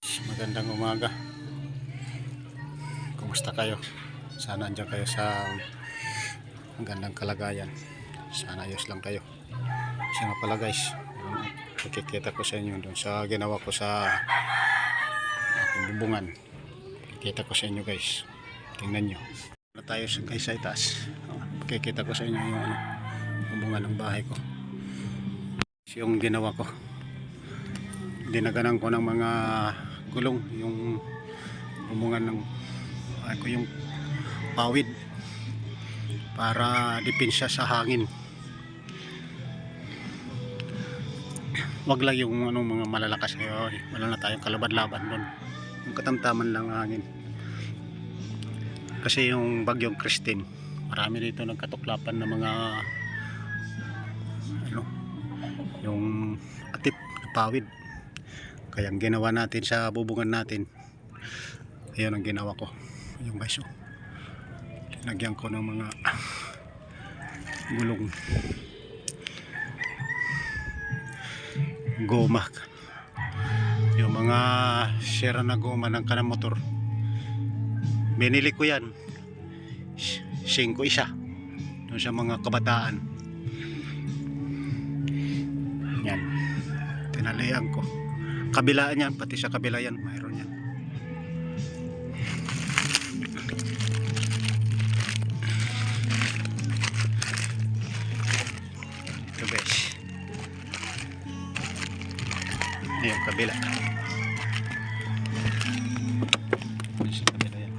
Magandang umaga. Kumusta kayo? Sana andyan kayo sa magandang kalagayan. Sana ayos lang kayo. Kasi nga pala guys, nakikita ko sa inyo doon sa ginawa ko sa aking bubungan. Nakikita ko sa inyo guys. Tingnan nyo. Na tayo guys sa itaas. Nakikita ko sa inyo yung bubungan ng bahay ko. Yung ginawa ko. Dinaganan ko ng mga gulong yung bubungan ng yung pawid para depensa sa hangin. Wag lang yung mga malalakas ngayon, wala na tayong kalaban-laban doon, yung katamtaman lang hangin. Kasi yung bagyong Christine, marami dito nagkatuklapan ng mga yung atip na pawid. Kaya ang ginawa natin sa bubungan natin, ayun ang ginawa ko, yung guys, linagyan ko ng mga gulong goma, yung mga sira na goma ng kanang motor. Binili ko yan 5 isa doon sa mga kabataan. Yan, tinalayan ko kabilaan yan, pati sa kabila yan mayroon yan. Ito guys, yung kabila sa kabila yan.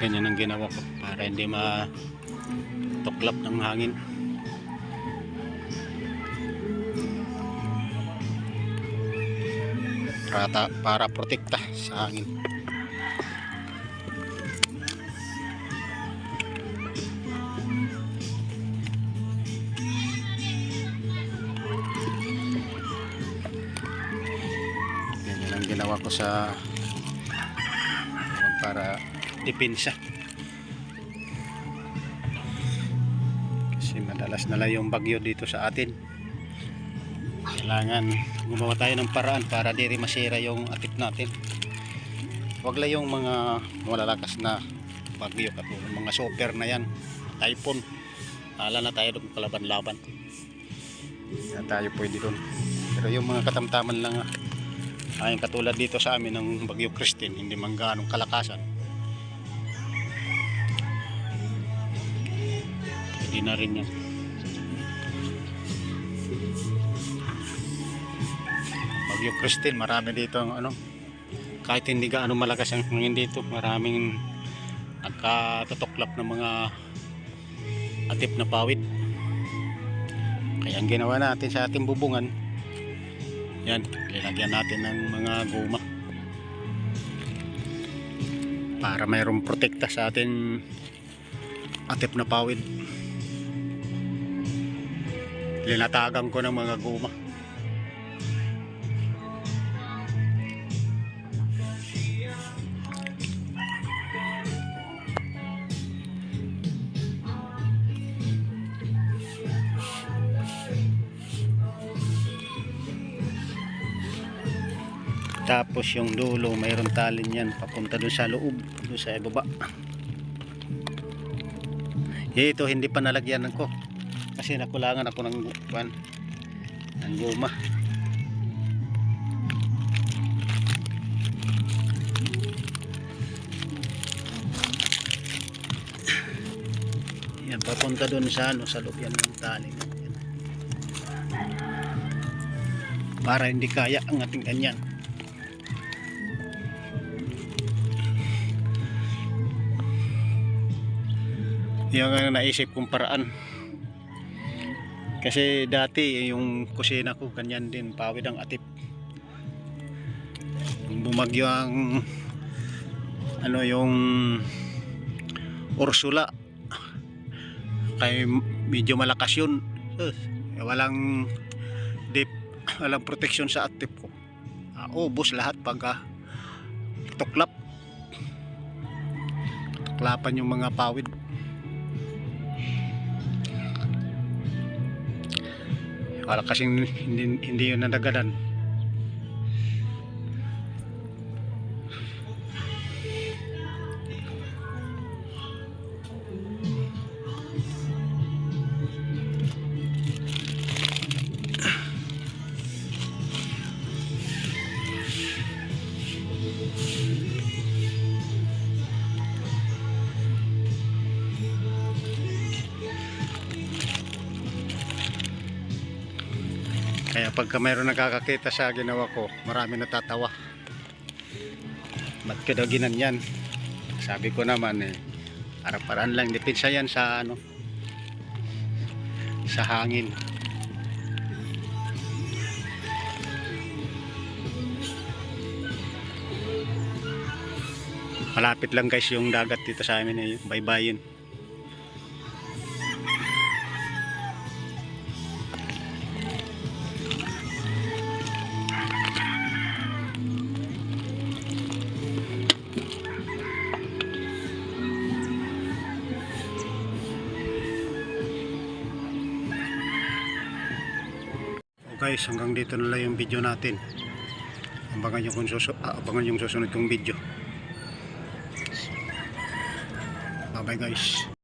Ganyan ang ginawa ko para hindi matuklap ng hangin. Para protekta sa hangin. Ganyan ang ginawa ko sa para depensa. Kasi madalas na lang yung bagyo dito sa atin. Kailangan gumawa tayo ng paraan para di rin masira yung atip natin. Huwag lang yung mga malalakas na bagyo katulad mga super na yan, typhoon. Ala na tayo doon kalaban-laban. Hindi tayo pwede doon. Pero yung mga katamtaman lang ayun katulad dito sa amin ng bagyo Christine, hindi man ganong kalakasan. Pwede na rin yan. Bagyo Christine, marami dito ang kahit hindi gaano malakas ang hangin dito, maraming nagkatutuklap ng mga atip na pawid. Kaya ang ginawa natin sa ating bubungan, yan, linagyan natin ng mga goma para mayroong protekta sa ating atip na pawid. Linatagan ko ng mga goma. Tapos yung dulo mayroon talin yan papunta doon sa loob, doon sa ibaba. Ito hindi pa nalagyan ko kasi nakulangan ako ng goma. Yan papunta doon sa sa loob yan ng talin yan. Para hindi kaya ang ating ganyan. Yung naisip kong paraan, kasi dati yung kusina ko ganyan din, pawid ang atip. Bumagyo ang yung Ursula, kay medyo malakas yun, walang protection sa atip ko. Ubos lahat pagka tuklapan yung mga pawid. Wala kasing hindi yun nadagadan. Kaya pagka mayroon nakakakita sa ginawa ko, marami natatawa. Ba't ka daw ginanyan? Sabi ko naman para-paraan lang. Depensa yan sa sa hangin. Malapit lang guys yung dagat dito sa amin baybayin. Guys, hanggang dito na lang yung video natin. Abangan yung susunod kong video. Bye bye guys.